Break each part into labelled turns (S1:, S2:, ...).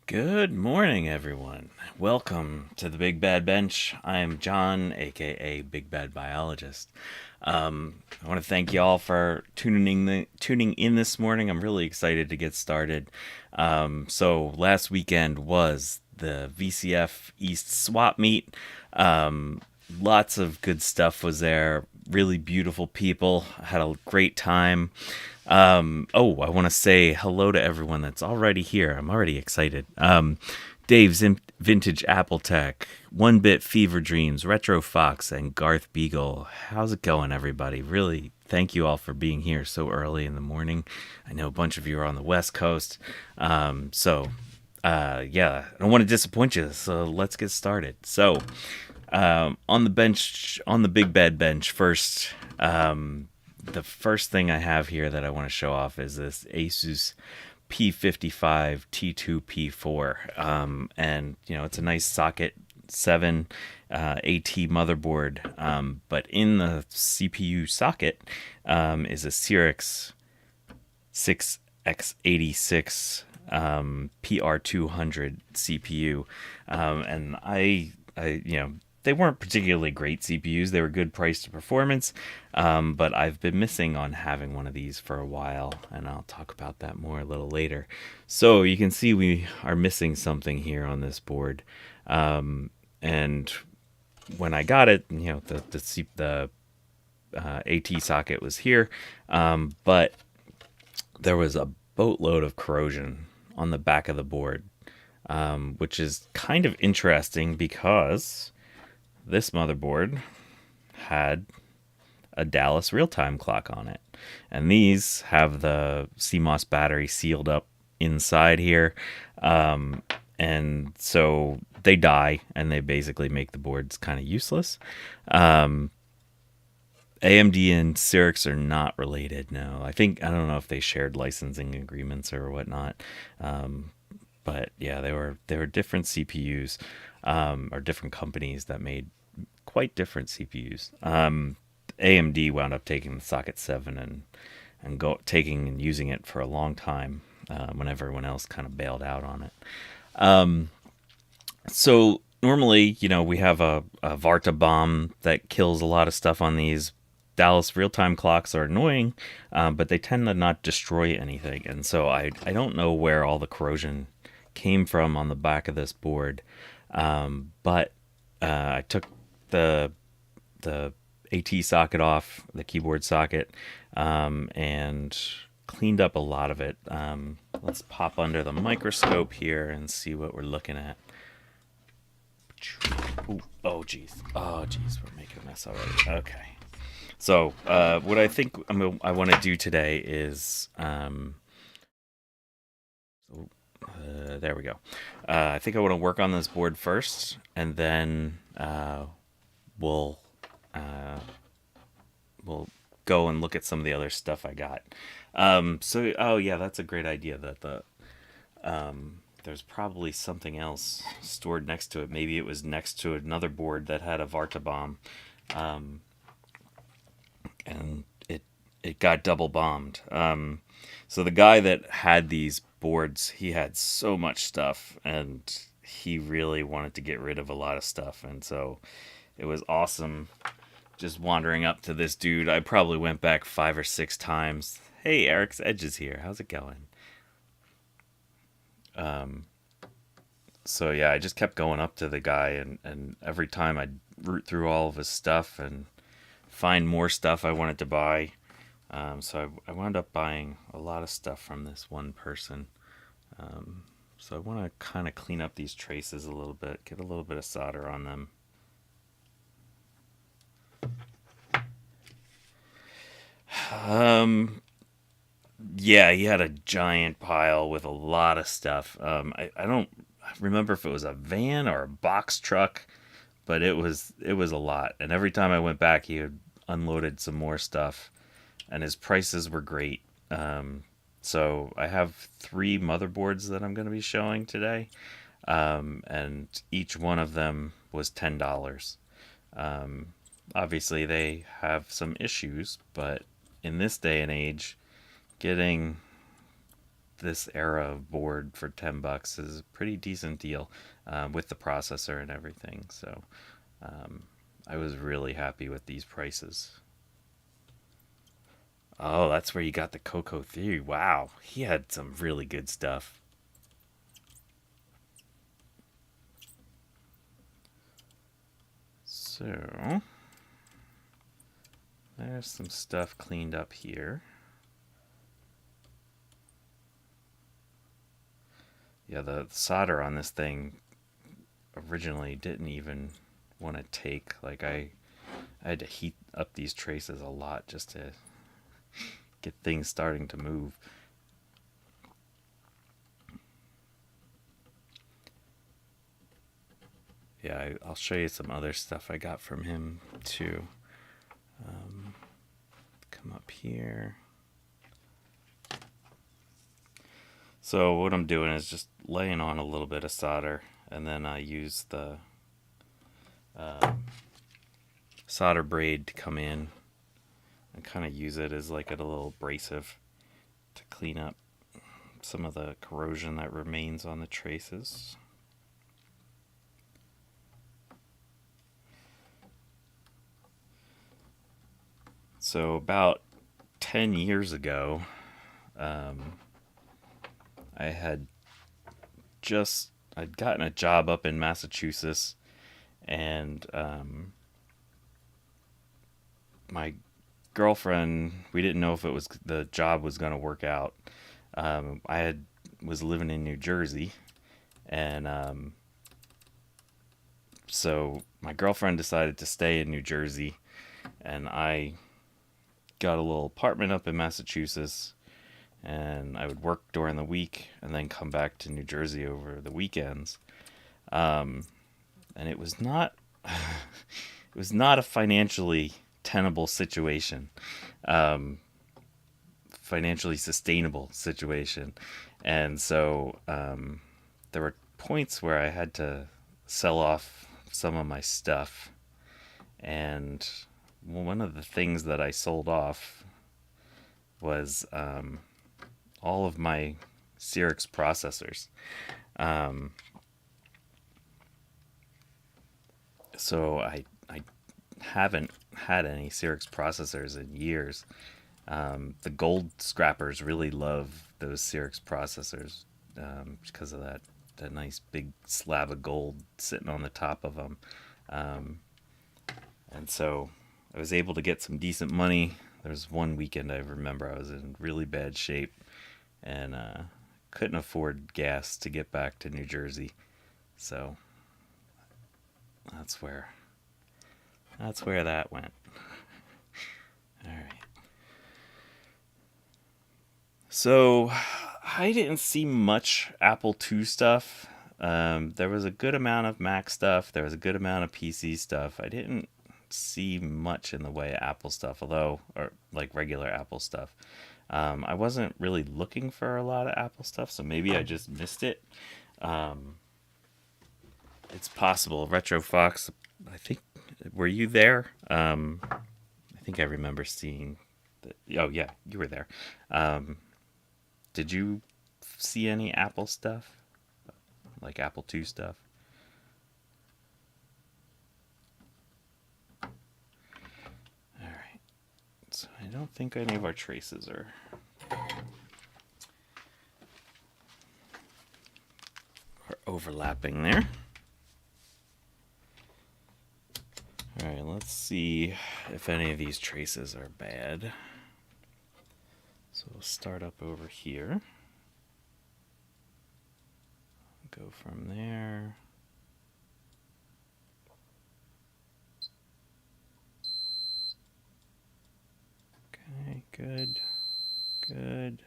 S1: Good morning, everyone. Welcome to the Big Bad Bench. I'm John, aka Big Bad Biologist. I want to thank y'all for tuning in this morning. I'm really excited to get started. So last weekend was the VCF East Swap Meet. Lots of good stuff was there. Really beautiful people. I had a great time. I want to say hello to everyone that's already here. I'm already excited. Dave's Vintage Apple Tech, One Bit Fever Dreams, Retro Fox, and Garth Beagle. How's it going, everybody? Really, thank you all for being here so early in the morning. I know a bunch of you are on the West Coast. I don't want to disappoint you, so let's get started. So, on the bench, on the Big Bad Bench, first, the first thing I have here that I want to show off is this Asus P55 T2P4. And, it's a nice socket 7 AT motherboard. But in the CPU socket is a Cr 6x86 PR200 CPU. And they weren't particularly great CPUs. They were good price to performance, but I've been missing on having one of these for a while, and I'll talk about that more a little later. So you can see we are missing something here on this board, and when I got it, the AT socket was here, but there was a boatload of corrosion on the back of the board, which is kind of interesting because this motherboard had a Dallas real-time clock on it. And these have the CMOS battery sealed up inside here. And so they die, and they basically make the boards kind of useless. AMD and Cyrix are not related, no. I don't know if they shared licensing agreements or whatnot. But yeah, they were different CPUs, or different companies that made quite different CPUs. AMD wound up taking the socket 7 and taking and using it for a long time, when everyone else kind of bailed out on it. So normally, we have a Varta bomb that kills a lot of stuff on these. Dallas real-time clocks are annoying, but they tend to not destroy anything. And so I don't know where all the corrosion came from on the back of this board, but I took the AT socket off, the keyboard socket, and cleaned up a lot of it. Let's pop under the microscope here and see what we're looking at. Ooh, oh geez, we're making a mess already. Okay, so what I think I want to do today is there we go. I think I want to work on this board first, and then we'll go and look at some of the other stuff I got. That's a great idea. That there's probably something else stored next to it. Maybe it was next to another board that had a Varta bomb, and it got double bombed. So the guy that had these boards, he had so much stuff, and he really wanted to get rid of a lot of stuff, and so it was awesome just wandering up to this dude. I probably went back 5 or 6 times. Hey, Eric's Edges here. How's it going? So yeah, I just kept going up to the guy, and every time I'd root through all of his stuff and find more stuff I wanted to buy. So I wound up buying a lot of stuff from this one person. So I want to kind of clean up these traces a little bit, get a little bit of solder on them. Yeah, he had a giant pile with a lot of stuff. I don't remember if it was a van or a box truck, but it was a lot. And every time I went back, he had unloaded some more stuff, and his prices were great. So I have 3 motherboards that I'm going to be showing today, and each one of them was $10. Obviously, they have some issues, but in this day and age, getting this era of board for $10 is a pretty decent deal with the processor and everything. So I was really happy with these prices. Oh, that's where you got the Coco Theory. Wow, he had some really good stuff. So there's some stuff cleaned up here. Yeah, the solder on this thing originally didn't even want to take. Like I had to heat up these traces a lot just to get things starting to move. Yeah, I'll show you some other stuff I got from him too. Come up here. So what I'm doing is just laying on a little bit of solder, and then I use the solder braid to come in and kind of use it as like a little abrasive to clean up some of the corrosion that remains on the traces. So about 10 years ago, I'd gotten a job up in Massachusetts, and my girlfriend, we didn't know if the job was going to work out. Was living in New Jersey, and so my girlfriend decided to stay in New Jersey, and I got a little apartment up in Massachusetts, and I would work during the week and then come back to New Jersey over the weekends. And it was not it was not a financially tenable situation, financially sustainable situation. And so there were points where I had to sell off some of my stuff, and one of the things that I sold off was all of my Cyrix processors. So I haven't had any Cyrix processors in years. The gold scrappers really love those Cyrix processors because of that nice big slab of gold sitting on the top of them. And so I was able to get some decent money. There was one weekend I remember I was in really bad shape and couldn't afford gas to get back to New Jersey. So that's where that went. All right. So I didn't see much Apple II stuff. There was a good amount of Mac stuff. There was a good amount of PC stuff. I didn't see much in the way of Apple stuff, or like regular Apple stuff. I wasn't really looking for a lot of Apple stuff, so maybe I just missed it. It's possible. Retro Fox, I think, were you there? I think I remember seeing that. Oh yeah, you were there. Did you see any Apple stuff? Like Apple II stuff? Alright. So I don't think any of our traces are overlapping there. Alright, let's see if any of these traces are bad. So we'll start up over here. Go from there. Okay, good. Good.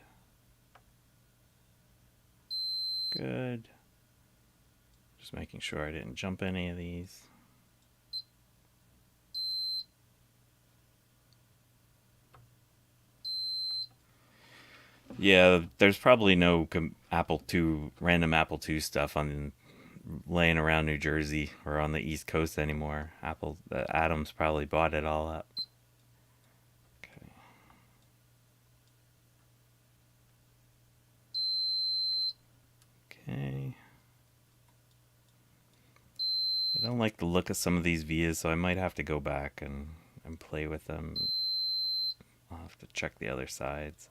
S1: Good. Just making sure I didn't jump any of these. Yeah, there's probably no random Apple II stuff laying around New Jersey or on the East Coast anymore. Adams probably bought it all up. Okay. Okay. I don't like the look of some of these vias, so I might have to go back and play with them. I'll have to check the other sides.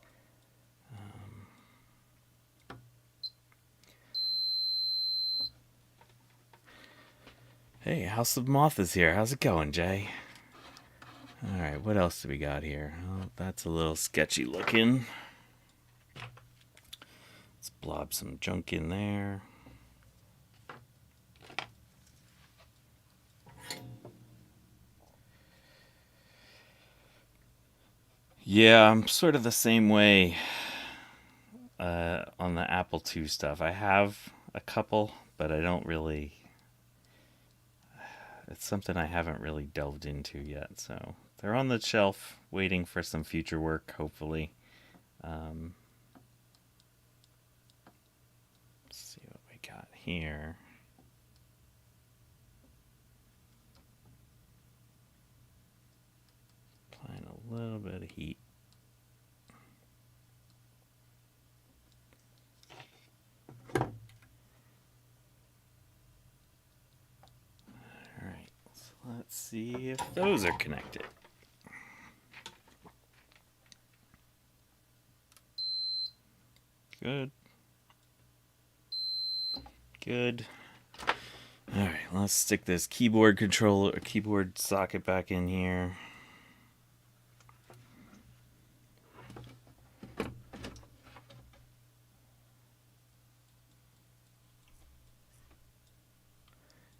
S1: Hey, House of Moth is here. How's it going, Jay? Alright, what else do we got here? Oh, that's a little sketchy looking. Let's blob some junk in there. Yeah, I'm sort of the same way on the Apple II stuff. I have a couple, but I don't really... It's something I haven't really delved into yet, so they're on the shelf, waiting for some future work, hopefully. Let's see what we got here. Applying a little bit of heat. Alright, so let's see if those are connected. Good. Good. Alright, let's stick this keyboard socket back in here.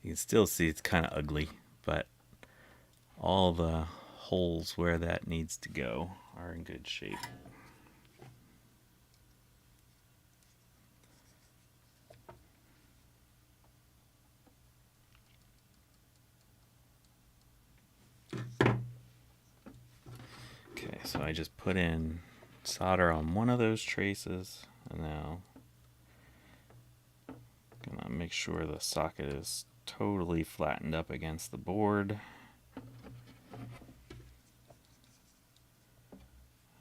S1: You can still see it's kind of ugly, but all the holes where that needs to go are in good shape. Okay, so I just put in solder on one of those traces, and now I'm gonna make sure the socket is totally flattened up against the board.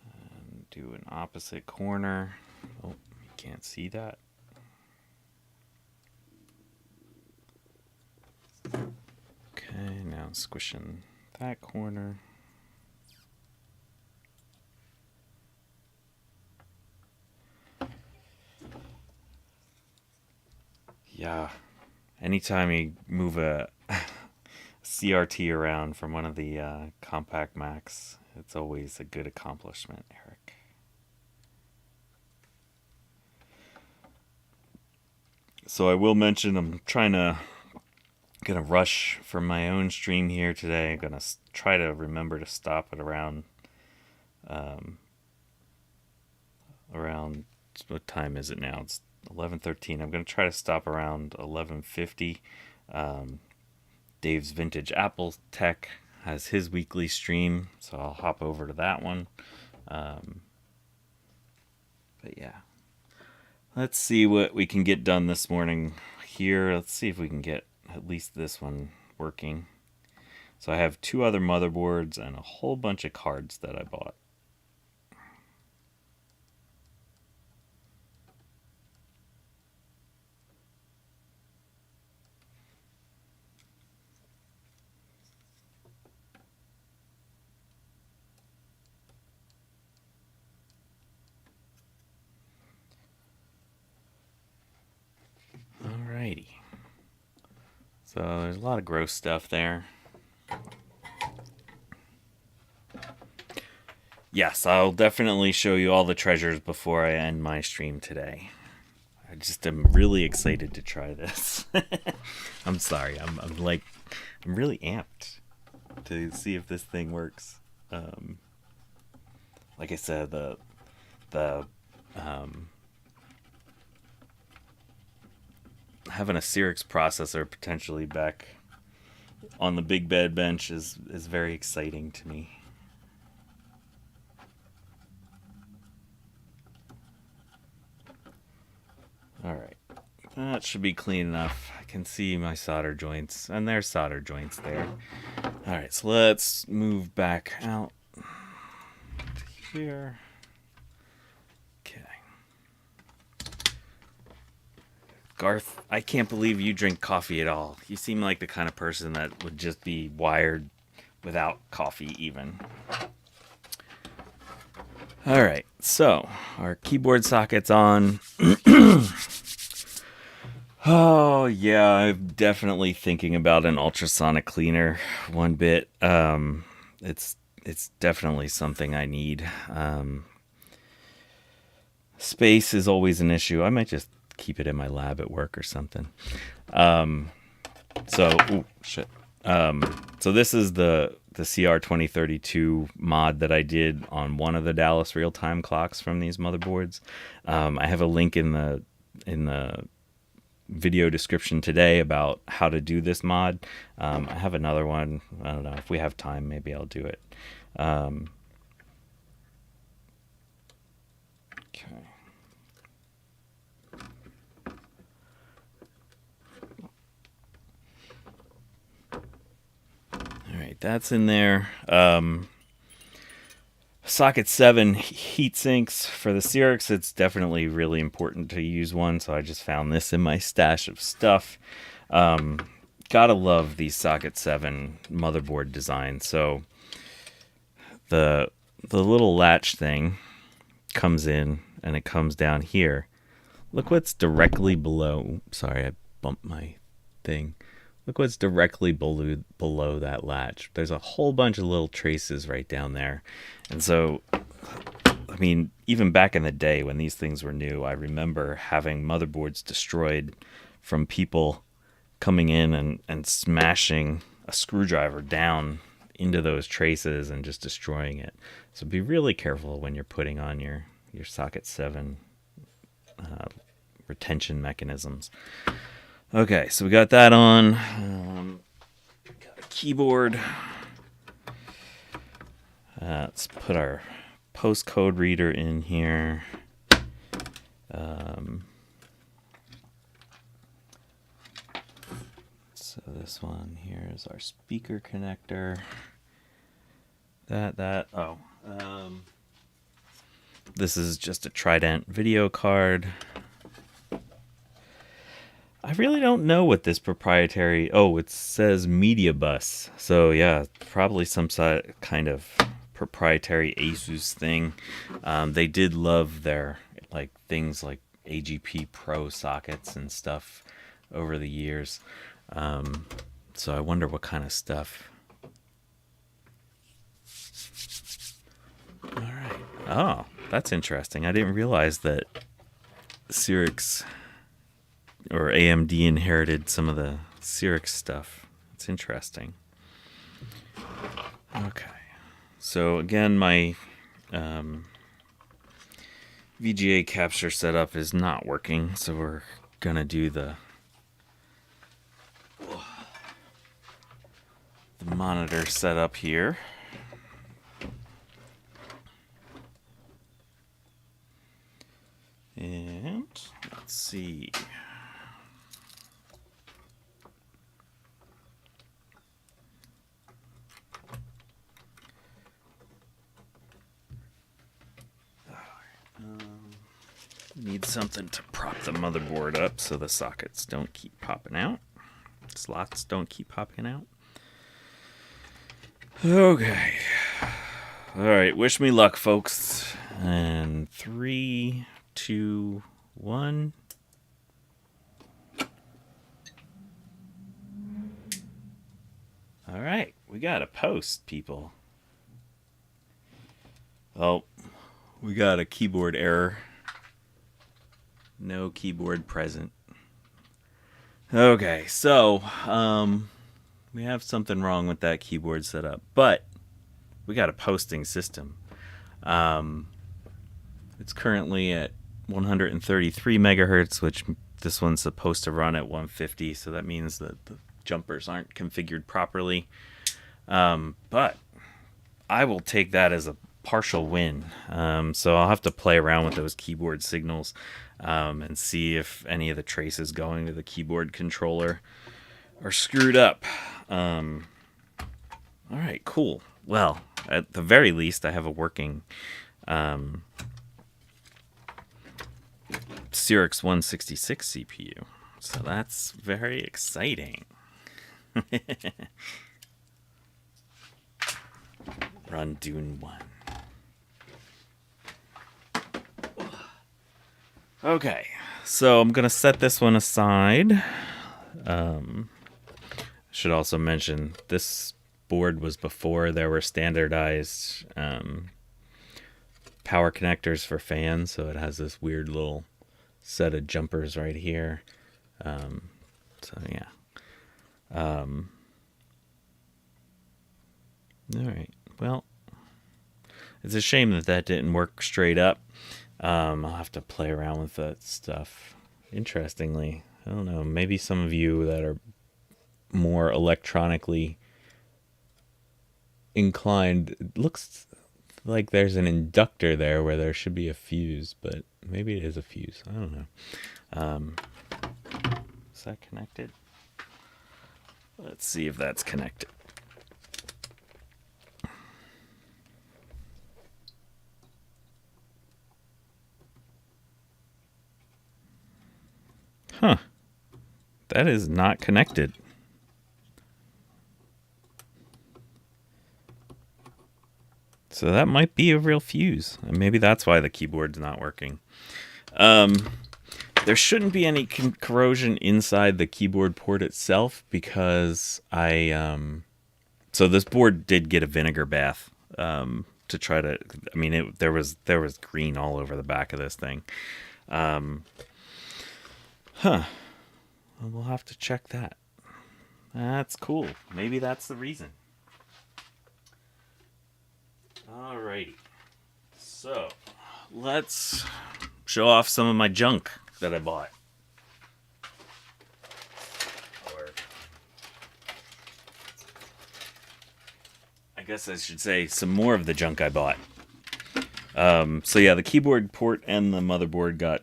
S1: And do an opposite corner. Oh, you can't see that. Okay, now squishing that corner. Yeah, anytime you move a CRT around from one of the compact Macs, it's always a good accomplishment, Eric. So I will mention I'm gonna rush for my own stream here today. I'm gonna try to remember to stop at around what time is it now? It's 11:13. I'm gonna try to stop around 11:50. Dave's Vintage Apple Tech has his weekly stream, so I'll hop over to that one. But yeah, let's see what we can get done this morning here. Let's see if we can get at least this one working. So I have 2 other motherboards and a whole bunch of cards that I bought. Alrighty. So there's a lot of gross stuff there. Yes, I'll definitely show you all the treasures before I end my stream today. I just am really excited to try this. I'm sorry. I'm really amped to see if this thing works. Like I said, having a Cyrix processor potentially back on the big bed bench is very exciting to me. Alright, that should be clean enough. I can see my solder joints, and there's solder joints there. Alright, so let's move back out to here. Okay. Garth, I can't believe you drink coffee at all. You seem like the kind of person that would just be wired without coffee even. All right, so our keyboard socket's on. Oh, yeah, I'm definitely thinking about an ultrasonic cleaner one bit. It's definitely something I need. Space is always an issue. I might just keep it in my lab at work or something. So this is the Cr2032 mod that I did on one of the Dallas real-time clocks from these motherboards. I have a link in the video description today about how to do this mod. I have another one. I don't know if we have time, maybe I'll do it. Okay. All right, that's in there. Socket 7 heat sinks for the Cyrix. It's definitely really important to use one, so I just found this in my stash of stuff. Gotta love these Socket 7 motherboard designs. So the little latch thing comes in and it comes down here. Look what's directly below. Sorry, I bumped my thing. Look what's directly below that latch. There's a whole bunch of little traces right down there. And so, I mean, even back in the day when these things were new, I remember having motherboards destroyed from people coming in and smashing a screwdriver down into those traces and just destroying it. So be really careful when you're putting on your Socket 7 retention mechanisms. Okay, so we got that on. Got a keyboard. Let's put our postcode reader in here. So this one here is our speaker connector. This is just a Trident video card. I really don't know what this proprietary... Oh, it says Media Bus. So yeah, probably some kind of proprietary Asus thing. They did love their things like AGP Pro sockets and stuff over the years. So I wonder what kind of stuff. All right. Oh, that's interesting. I didn't realize that Cyrix or AMD inherited some of the Cyrix stuff. It's interesting. Okay. So again, my VGA capture setup is not working, so we're gonna do the monitor setup here. And let's see. Need something to prop the motherboard up so the sockets don't keep popping out. Slots don't keep popping out. Okay. All right. Wish me luck, folks. And 3, 2, 1. All right. We got a post, people. Oh, we got a keyboard error. No keyboard present. Okay, so we have something wrong with that keyboard setup, but we got a posting system. It's currently at 133 megahertz, which this one's supposed to run at 150, so that means that the jumpers aren't configured properly. But I will take that as a partial win. So I'll have to play around with those keyboard signals and see if any of the traces going to the keyboard controller are screwed up. All right, cool. Well, at the very least, I have a working Cyrix 166 CPU. So that's very exciting. Run Dune 1. Okay, so I'm going to set this one aside. Should also mention this board was before there were standardized power connectors for fans, so it has this weird little set of jumpers right here. So yeah. All right. Well, it's a shame that that didn't work straight up. I'll have to play around with that stuff. Interestingly, I don't know, maybe some of you that are more electronically inclined, it looks like there's an inductor there where there should be a fuse, but maybe it is a fuse. I don't know. Is that connected? Let's see if that's connected. Huh. That is not connected. So that might be a real fuse. And maybe that's why the keyboard's not working. There shouldn't be any corrosion inside the keyboard port itself because so this board did get a vinegar bath to try to. I mean, there was green all over the back of this thing. Well, we'll have to check that. That's cool. Maybe that's the reason. Alrighty. So, let's show off some of my junk that I bought. Or, I guess I should say some more of the junk I bought. So yeah, the keyboard port and the motherboard got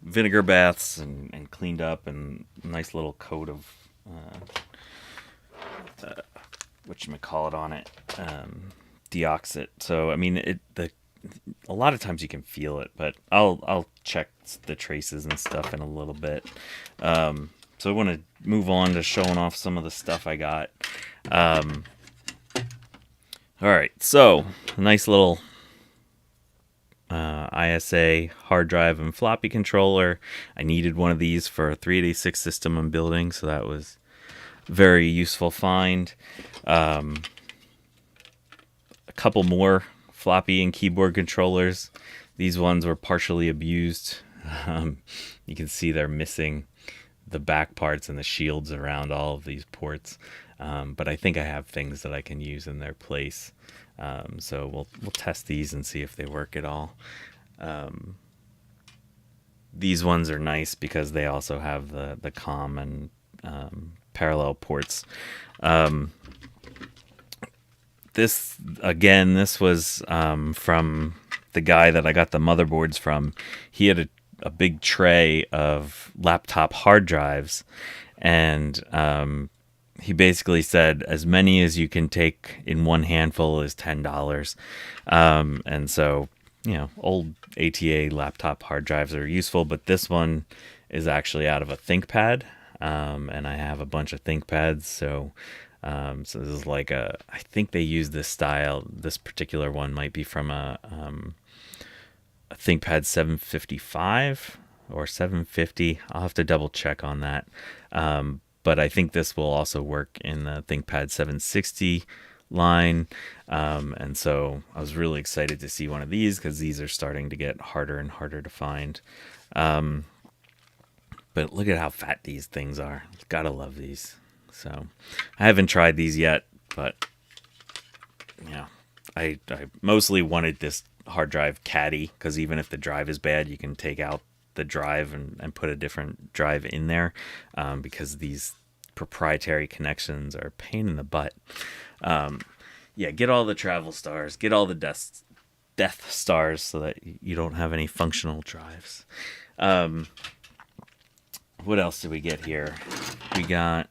S1: vinegar baths and cleaned up, and a nice little coat of whatchamacallit on it, deoxit. So I mean, a lot of times you can feel it, but I'll check the traces and stuff in a little bit. So I want to move on to showing off some of the stuff I got. All right, so a nice little ISA hard drive and floppy controller. I needed one of these for a 386 system I'm building, so that was very useful find. A couple more floppy and keyboard controllers. These ones were partially abused. You can see they're missing the back parts and the shields around all of these ports. But I think I have things that I can use in their place. So we'll test these and see if they work at all. These ones are nice because they also have the COM and parallel ports. This was from the guy that I got the motherboards from. He had a big tray of laptop hard drives, and he basically said as many as you can take in one handful is $10. And so, you know, old ATA laptop hard drives are useful, but this one is actually out of a ThinkPad, and I have a bunch of ThinkPads, so this is like I think they use this style. This particular one might be from a ThinkPad 755 or 750. I'll have to double check on that. But I think this will also work in the ThinkPad 760 line. And so I was really excited to see one of these because these are starting to get harder and harder to find. But look at how fat these things are. Gotta love these. So I haven't tried these yet, but yeah, I mostly wanted this hard drive caddy because even if the drive is bad, you can take out the drive and put a different drive in there, because these proprietary connections are a pain in the butt. Yeah, get all the travel stars, get all the death stars so that you don't have any functional drives. What else did we get here? We got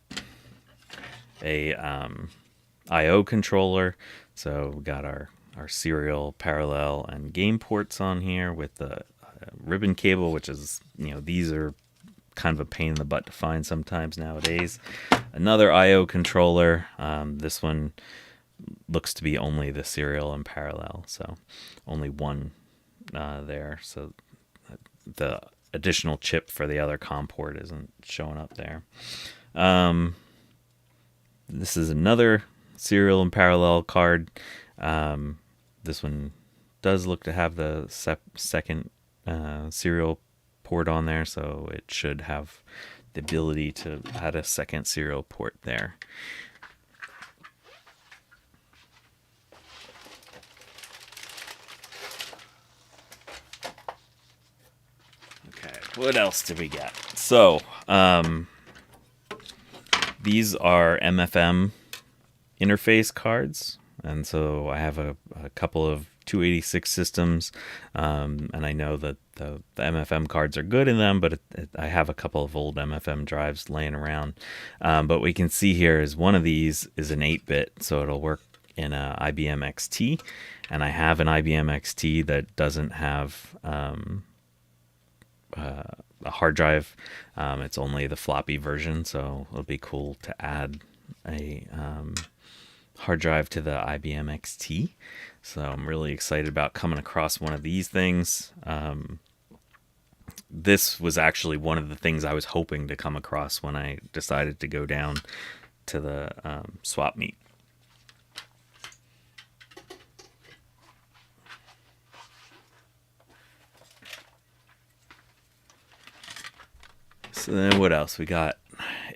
S1: a I/O controller. So we got our serial, parallel, and game ports on here with the ribbon cable, which is, you know, these are kind of a pain in the butt to find sometimes nowadays. Another I/O controller. This one looks to be only the serial and parallel, so only one there. So the additional chip for the other COM port isn't showing up there. This is another serial and parallel card. This one does look to have the second serial port on there, so it should have the ability to add a second serial port there. Okay, what else did we get? So, these are Mfm Interface Cards, and so I have a couple of 286 systems, and I know that the MFM cards are good in them, but I have a couple of old MFM drives laying around. But we can see here is one of these is an 8-bit, so it'll work in a IBM XT, and I have an IBM XT that doesn't have a hard drive. It's only the floppy version, so it'll be cool to add a hard drive to the IBM XT. So I'm really excited about coming across one of these things. This was actually one of the things I was hoping to come across when I decided to go down to the swap meet. So then what else? We got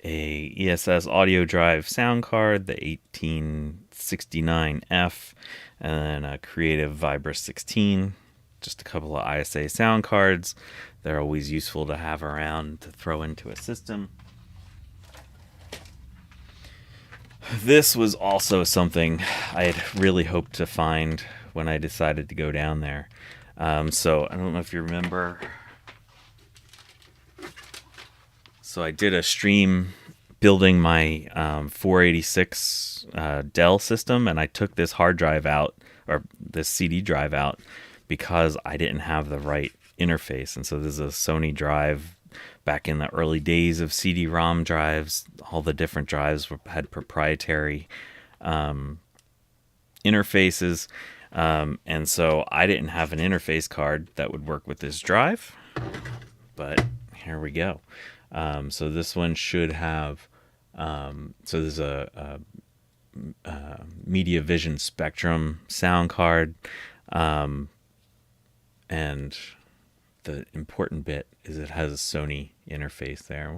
S1: a ESS audio drive sound card, the 1869F, and then a Creative Vibra 16, just a couple of ISA sound cards. They're always useful to have around to throw into a system. This was also something I had really hoped to find when I decided to go down there. So I don't know if you remember. So I did a stream building my 486 Dell system, and I took this hard drive out, or this CD drive out, because I didn't have the right interface. And so this is a Sony drive. Back in the early days of CD-ROM drives, all the different drives had proprietary interfaces, and so I didn't have an interface card that would work with this drive, but here we go. So this one should have, so there's a Media Vision Spectrum sound card, and the important bit is it has a Sony interface there.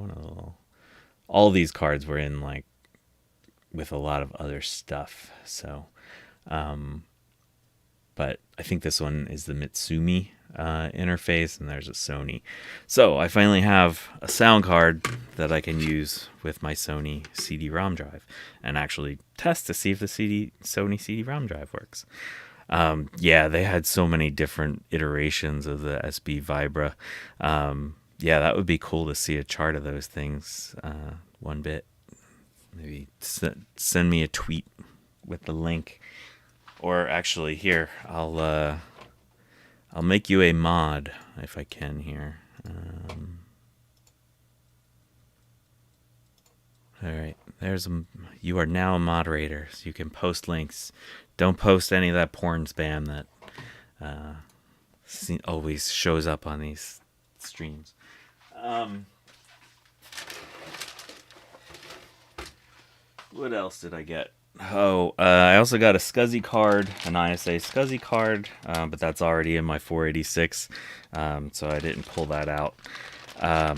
S1: All these cards were in like with a lot of other stuff. So, but I think this one is the Mitsumi interface, and there's a Sony. So I finally have a sound card that I can use with my Sony CD-ROM drive and actually test to see if the Sony CD-ROM drive works. Yeah, they had so many different iterations of the SB Vibra. Yeah, that would be cool to see a chart of those things. One bit. Maybe send me a tweet with the link. Or actually, here, I'll make you a mod if I can here. All right, you are now a moderator, so you can post links. Don't post any of that porn spam that always shows up on these streams. What else did I get? Oh, I also got a SCSI card, an ISA SCSI card, but that's already in my 486, so I didn't pull that out. I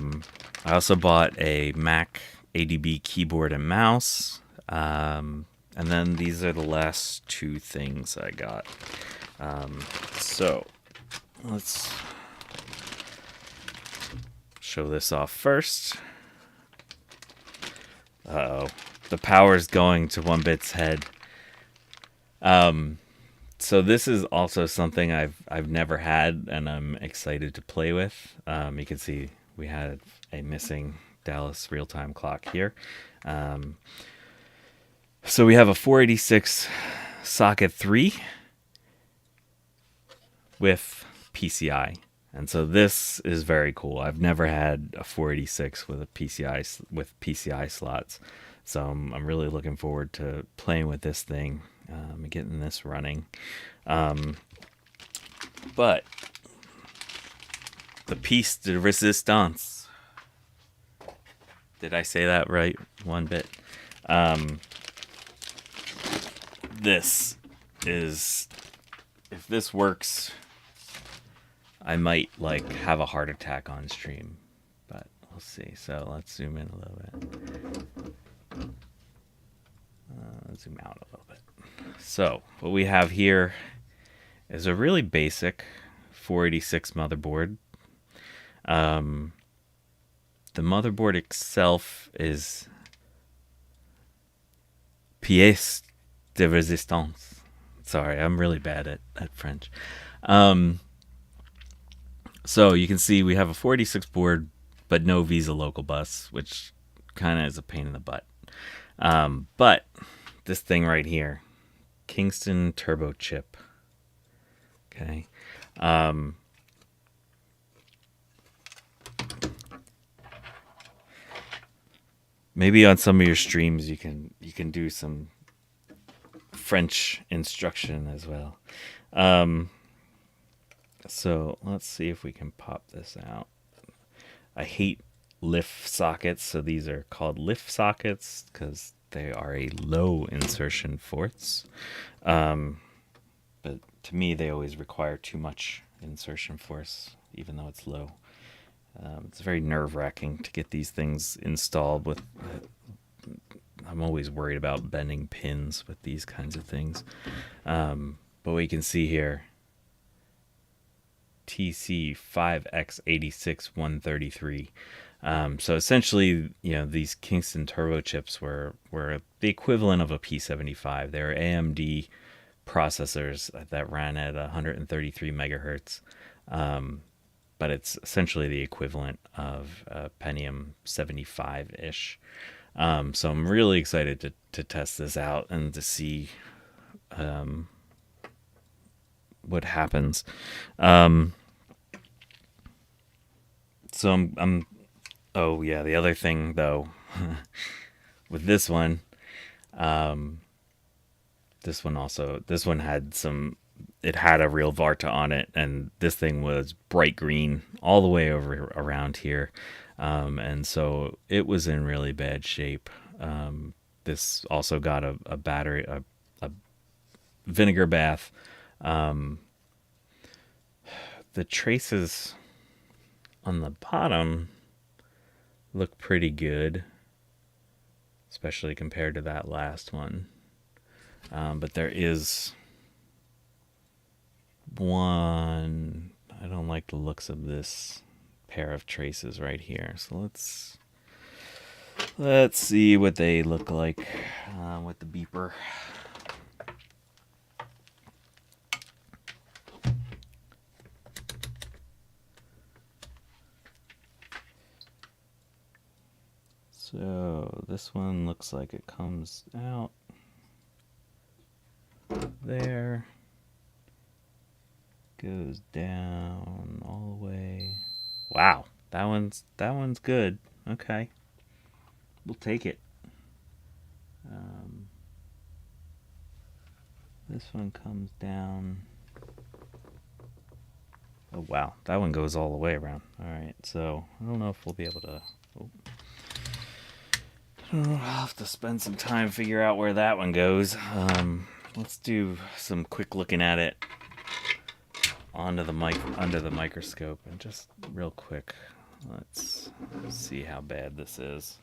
S1: also bought a Mac ADB keyboard and mouse, and then these are the last two things I got. So let's show this off first. Uh-oh. The power's going to 1bit's head. So this is also something I've never had, and I'm excited to play with. You can see we had a missing Dallas real-time clock here. So we have a 486 socket 3 with PCI. And so this is very cool. I've never had a 486 with a PCI slots, so I'm really looking forward to playing with this thing and getting this running. But the piece de resistance. Did I say that right? One bit. This is, if this works, I might like have a heart attack on stream, but we'll see. So let's zoom in a little bit. Zoom out a little bit. So what we have here is a really basic 486 motherboard. The motherboard itself is pièce de résistance. Sorry, I'm really bad at French. So you can see we have a 486 board, but no Visa local bus, which kind of is a pain in the butt. But this thing right here, Kingston Turbo Chip. Okay. Maybe on some of your streams you can do some French instruction as well. So let's see if we can pop this out. I hate lift sockets, so these are called lift sockets because they are a low insertion force. But to me, they always require too much insertion force, even though it's low. It's very nerve-wracking to get these things installed with. I'm always worried about bending pins with these kinds of things. But we can see here, TC5X86 133. So essentially, these Kingston turbo chips were the equivalent of a P75. They're AMD processors that ran at 133 megahertz. But it's essentially the equivalent of a Pentium 75-ish. So I'm really excited to test this out and to see what happens. So I'm oh yeah, the other thing though with this one had it had a real Varta on it, and this thing was bright green all the way over around here. And so it was in really bad shape. This also got a battery, a vinegar bath. The traces on the bottom look pretty good, especially compared to that last one. But there is one, I don't like the looks of this pair of traces right here. So let's see what they look like with the beeper. So this one looks like it comes out there, goes down all the way. Wow, that one's good. Okay, we'll take it. This one comes down. Oh wow, that one goes all the way around. All right, so I don't know if we'll be able to. I'll have to spend some time figure out where that one goes. Let's do some quick looking at it under the microscope, and just real quick, let's see how bad this is.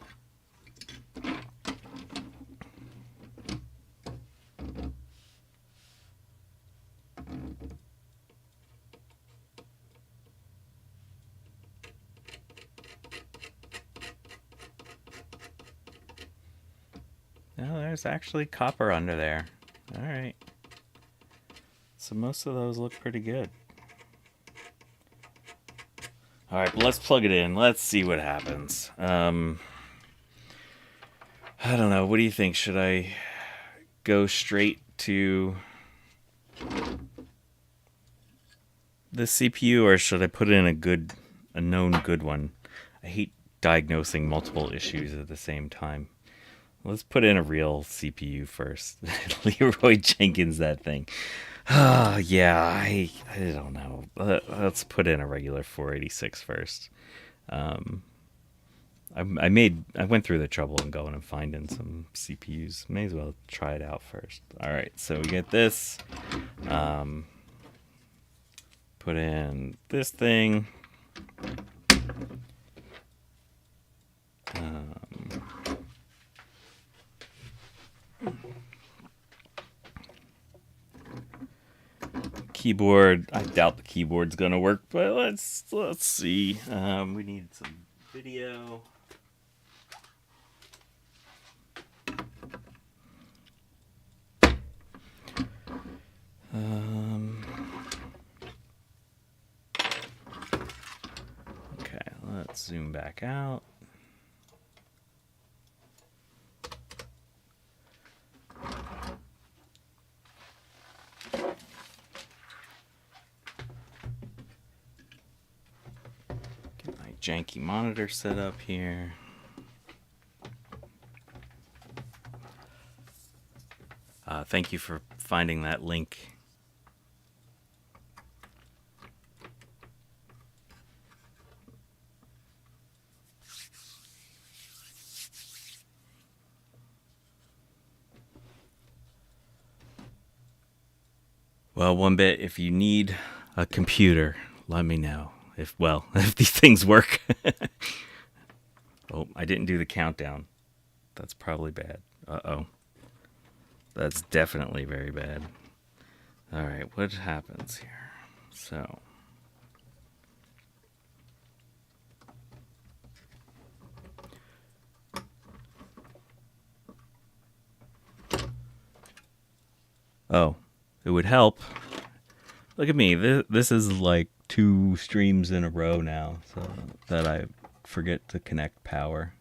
S1: No, there's actually copper under there. All right. So most of those look pretty good. All right, but let's plug it in. Let's see what happens. I don't know. What do you think? Should I go straight to this CPU, or should I put in a known good one? I hate diagnosing multiple issues at the same time. Let's put in a real CPU first. Leroy Jenkins, that thing. Oh, yeah, I don't know. Let's put in a regular 486 first. I went through the trouble of going and finding some CPUs. May as well try it out first. All right, so we get this. Put in this thing. Keyboard. I doubt the keyboard's gonna work, but let's see. We need some video. Okay, let's zoom back out. Get my janky monitor set up here. Thank you for finding that link. Well, one bit, if you need a computer, let me know. If these things work. Oh, I didn't do the countdown. That's probably bad. Uh-oh. That's definitely very bad. All right, what happens here? So. Oh, it would help. Look at me. This is like 2 streams in a row now, so that I forget to connect power.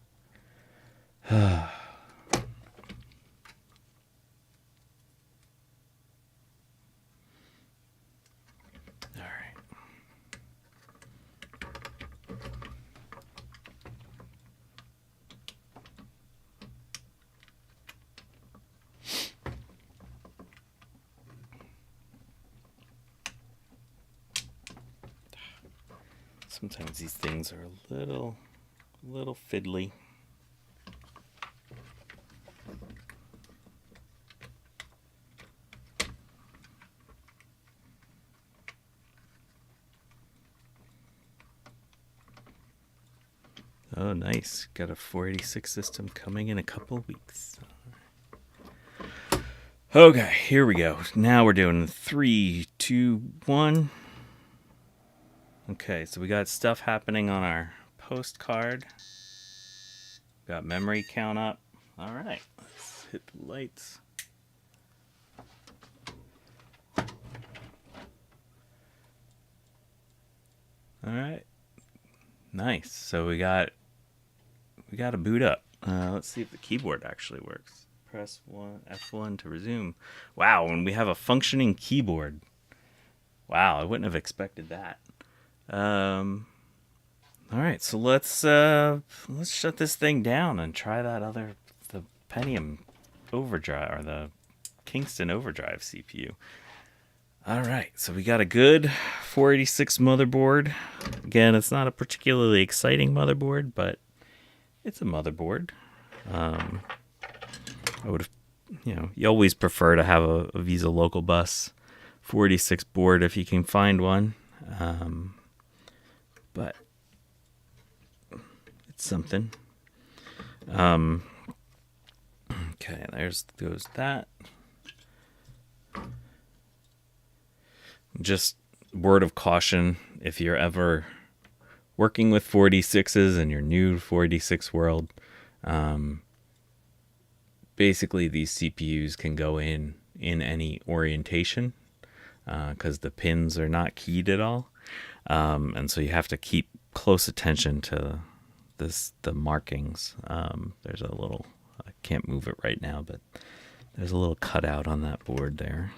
S1: Sometimes these things are a little fiddly. Oh, nice. Got a 486 system coming in a couple weeks. Okay, here we go. Now we're doing 3, 2, 1. Okay, so we got stuff happening on our postcard. Got memory count up. All right, let's hit the lights. All right, nice. So we got a boot up. Let's see if the keyboard actually works. Press F1 to resume. Wow, and we have a functioning keyboard. Wow, I wouldn't have expected that. All right, so let's shut this thing down and try the Pentium Overdrive, or the Kingston Overdrive CPU. All right, so we got a good 486 motherboard. Again, it's not a particularly exciting motherboard, but it's a motherboard. I would have, you always prefer to have a Visa Local Bus 486 board if you can find one. But it's something. Okay, goes that. Just word of caution, if you're ever working with 486s and you're new to 486 world, basically these CPUs can go in any orientation because the pins are not keyed at all. And so you have to keep close attention to the markings. There's a little, I can't move it right now, but there's a little cutout on that board there.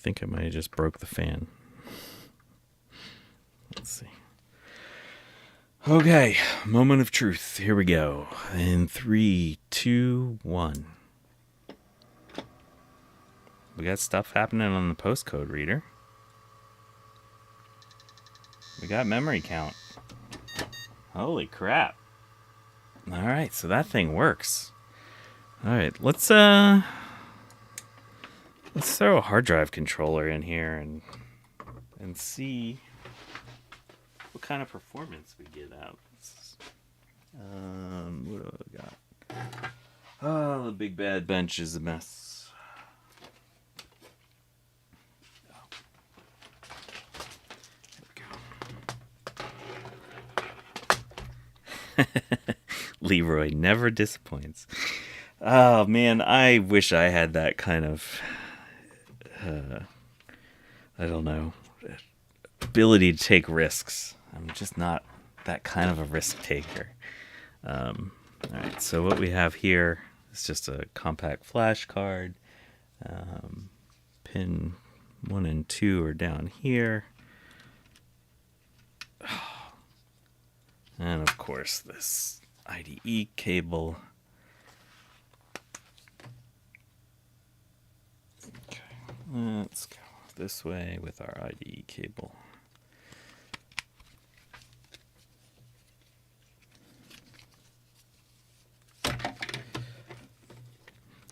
S1: think I might have just broke the fan. Let's see. Okay, moment of truth. Here we go. In 3, 2, 1. We got stuff happening on the postcode reader. We got memory count. Holy crap. Alright, so that thing works. Alright, let's throw a hard drive controller in here and see what kind of performance we get out. What do I got? Oh, the big bad bench is a mess. There we go. Leroy never disappoints. Oh man, I wish I had that kind of I don't know, ability to take risks. I'm just not that kind of a risk taker. Alright, so what we have here is just a compact flash card. Pin 1 and 2 are down here. And of course this IDE cable. Okay, let's go this way with our IDE cable.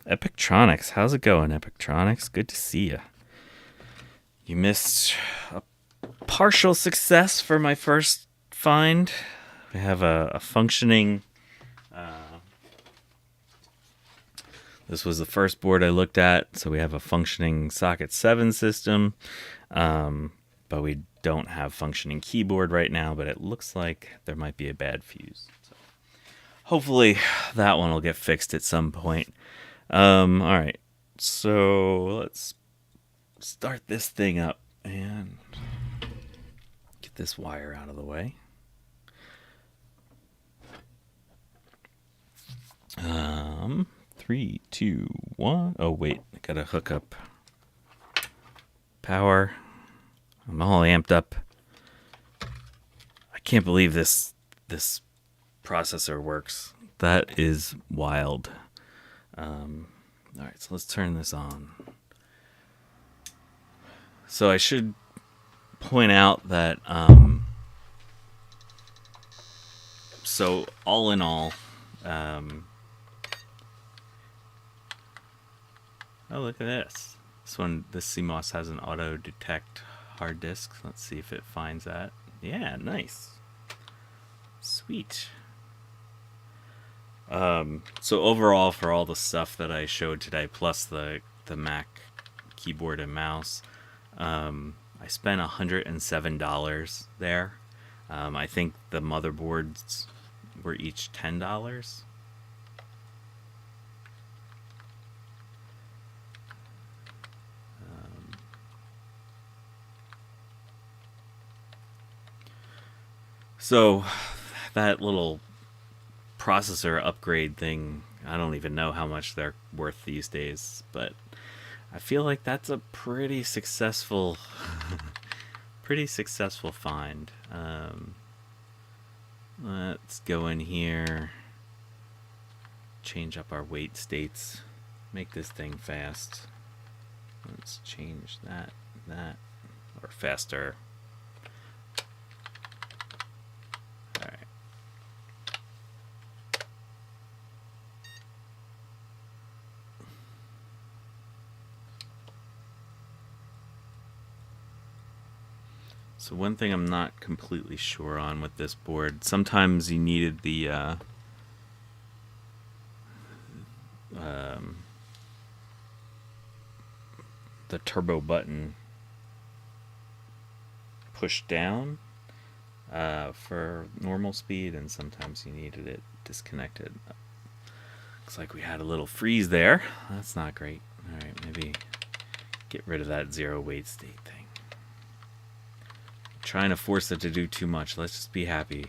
S1: Epictronics, how's it going, Epictronics? Good to see you. You missed a partial success for my first find. We have a functioning. This was the first board I looked at, so we have a functioning socket 7 system, but we don't have functioning keyboard right now. But it looks like there might be a bad fuse. So hopefully that one will get fixed at some point. All right, so let's start this thing up and get this wire out of the way. 3, 2, 1. Oh wait, I gotta hook up power. I'm all amped up. I can't believe this processor works. That is wild. Alright, so let's turn this on. So I should point out that so all in all, oh, look at this. This CMOS has an auto detect hard disk. Let's see if it finds that. Yeah, nice. Sweet. So overall, for all the stuff that I showed today, plus the Mac keyboard and mouse, I spent $107 there. I think the motherboards were each $10. So that little processor upgrade thing, I don't even know how much they're worth these days, but I feel like that's a pretty successful find. Let's go in here, change up our weight states, make this thing fast. Let's change that, or faster. Alright. So one thing I'm not completely sure on with this board, sometimes you needed the turbo button pushed down for normal speed, and sometimes you needed it disconnected. Looks like we had a little freeze there. That's not great. Alright, maybe get rid of that zero weight state thing. Trying to force it to do too much. Let's just be happy.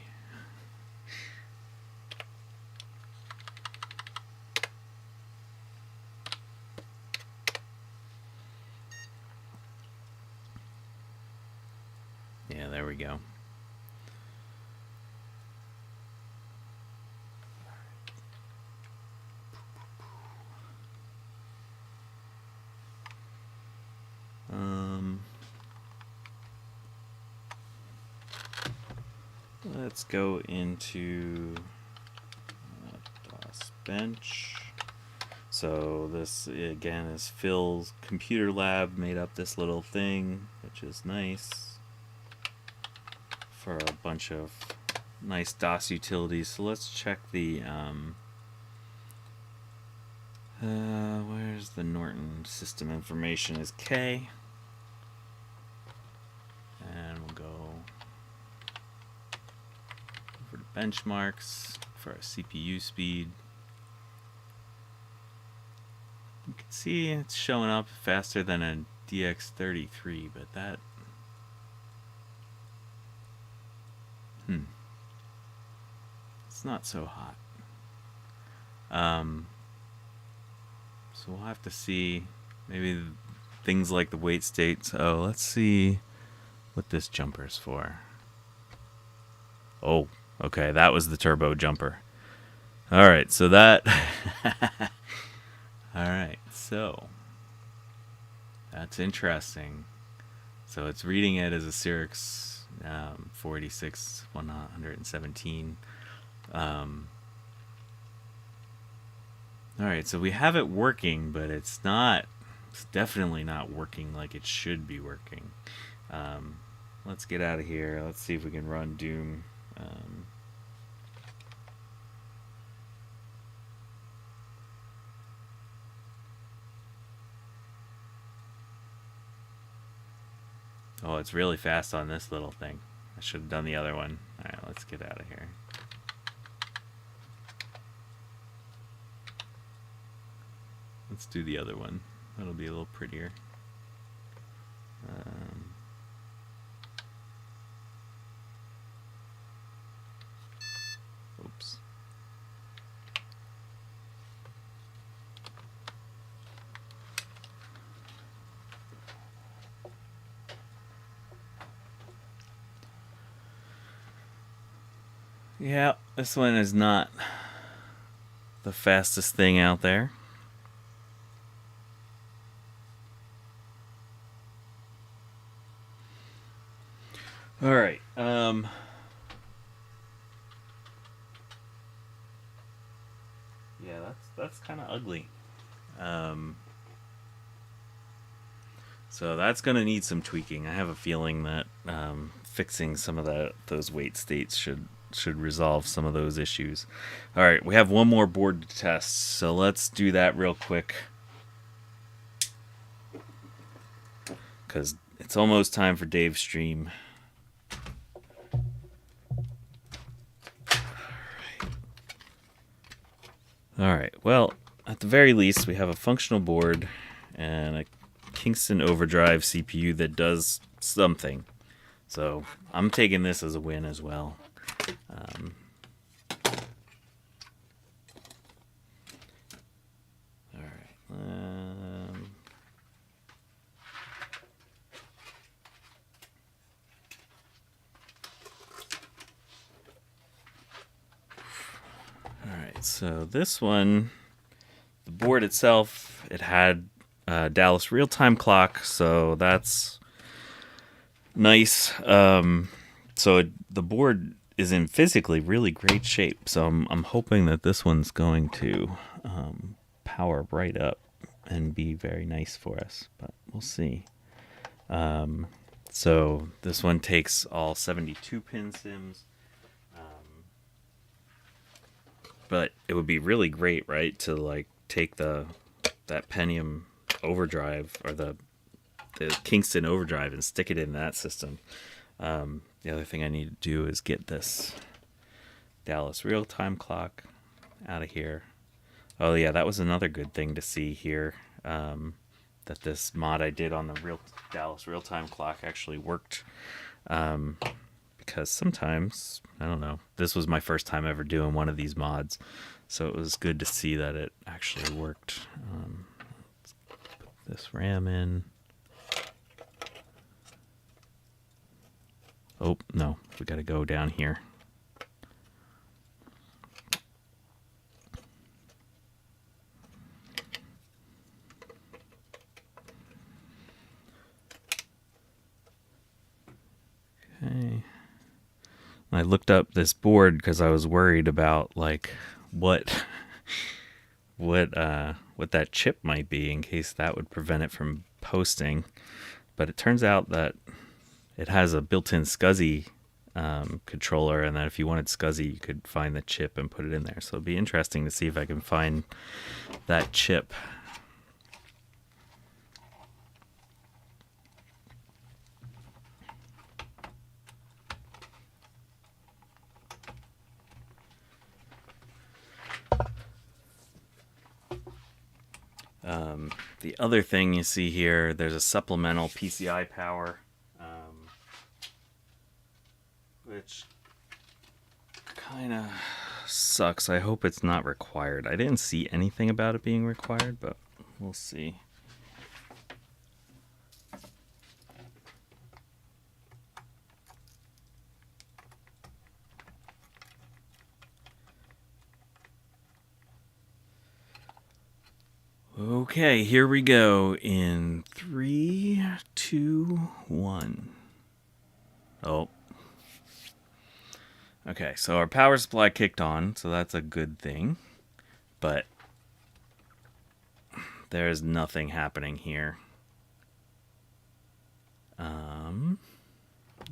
S1: we go. Let's go into DOS bench. So this again is Phil's computer lab made up this little thing, which is nice for a bunch of nice DOS utilities. So let's check the where's the Norton system information is K, and we'll go over to benchmarks for our CPU speed. You can see it's showing up faster than a DX33, but that it's not so hot. So we'll have to see maybe things like the wait state. So let's see what this jumper's for. Oh, okay, that was the turbo jumper. All right, so that all right, so that's interesting. So it's reading it as a Cyrix 486-117. All right, so we have it working, but it's definitely not working like it should be working. Let's get out of here. Let's see if we can run Doom. Oh, it's really fast on this little thing. I should have done the other one. All right, let's get out of here. Let's do the other one. That'll be a little prettier. Oops. Yeah, this one is not the fastest thing out there. All right. Yeah, that's kind of ugly. So that's going to need some tweaking. I have a feeling that fixing some of those wait states should resolve some of those issues. All right, we have one more board to test, so let's do that real quick, because it's almost time for Dave's stream. All right, well, at the very least, we have a functional board and a Kingston Overdrive CPU that does something. So I'm taking this as a win as well. All right. All right. So this one, the board itself, it had Dallas real-time clock, so that's nice. So the board is in physically really great shape, so I'm hoping that this one's going to power right up and be very nice for us, but we'll see. So this one takes all 72 pin sims, but it would be really great, right, to like take that Pentium Overdrive or the Kingston Overdrive and stick it in that system. The other thing I need to do is get this Dallas real-time clock out of here. Oh yeah, that was another good thing to see here, that this mod I did on the Dallas real-time clock actually worked, because sometimes, I don't know, this was my first time ever doing one of these mods, so it was good to see that it actually worked. Let's put this RAM in. Oh, no, we got to go down here. Okay. I looked up this board because I was worried about like what that chip might be in case that would prevent it from posting. But it turns out that it has a built-in SCSI controller, and that if you wanted SCSI, you could find the chip and put it in there. So it'd be interesting to see if I can find that chip. The other thing you see here, there's a supplemental PCI power, which kind of sucks. I hope it's not required. I didn't see anything about it being required, but we'll see. Okay, here we go in 3, 2, 1. Oh. Okay, so our power supply kicked on, so that's a good thing. But there's nothing happening here.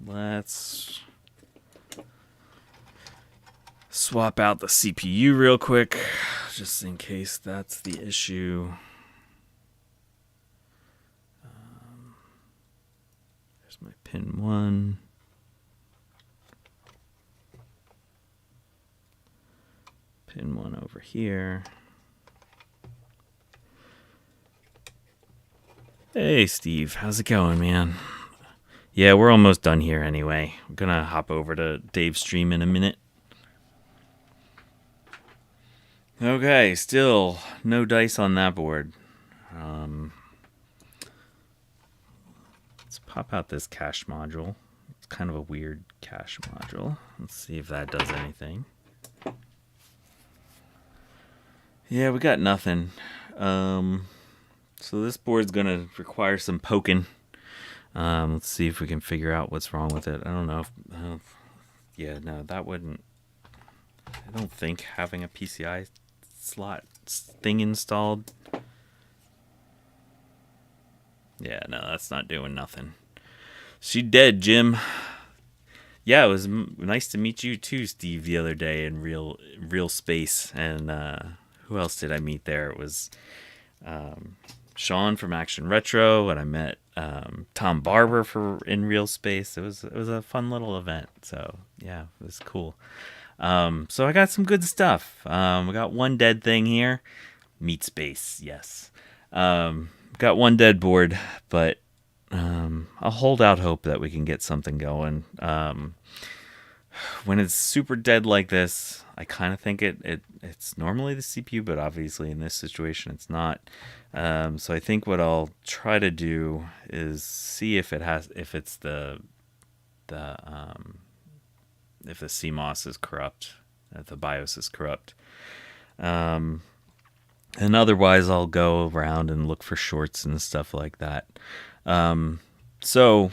S1: Let's swap out the CPU real quick, just in case that's the issue. There's my pin 1. Pin 1 over here. Hey, Steve. How's it going, man? Yeah, we're almost done here anyway. I'm gonna hop over to Dave's stream in a minute. Okay, still no dice on that board. Let's pop out this cache module. It's kind of a weird cache module. Let's see if that does anything. Yeah, we got nothing. So this board's gonna require some poking. Let's see if we can figure out what's wrong with it. I don't know if, yeah, no, that wouldn't. I don't think having a PCI slot thing installed. Yeah, no, that's not doing nothing. She dead, Jim. Yeah, it was nice to meet you too, Steve, the other day in real space. And who else did I meet there? It was Sean from Action Retro, and I met Tom Barber in real space. It was a fun little event. So yeah, it was cool. So I got some good stuff. We got one dead thing here. Meat space, yes. Got one dead board, but I'll hold out hope that we can get something going. When it's super dead like this, I kind of think it's normally the CPU, but obviously in this situation it's not. So I think what I'll try to do is see if it's the CMOS is corrupt, if the BIOS is corrupt. And otherwise I'll go around and look for shorts and stuff like that. So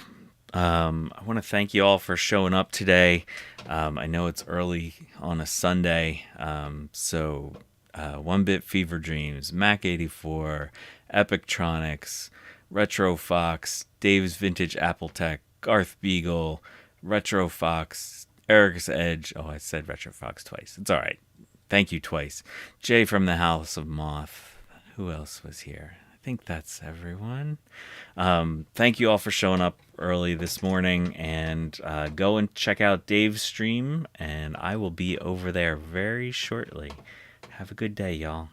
S1: I want to thank you all for showing up today. I know it's early on a Sunday. So 1-Bit Fever Dreams, Mac 84, Epictronics, Retro Fox, Dave's Vintage Apple Tech, Garth Beagle, Retro Fox, Eric's Edge. Oh, I said Retro Fox twice. It's all right. Thank you twice. Jay from the House of Moth. Who else was here? I think that's everyone. Thank you all for showing up early this morning, and go and check out Dave's stream, and I will be over there very shortly. Have a good day, y'all.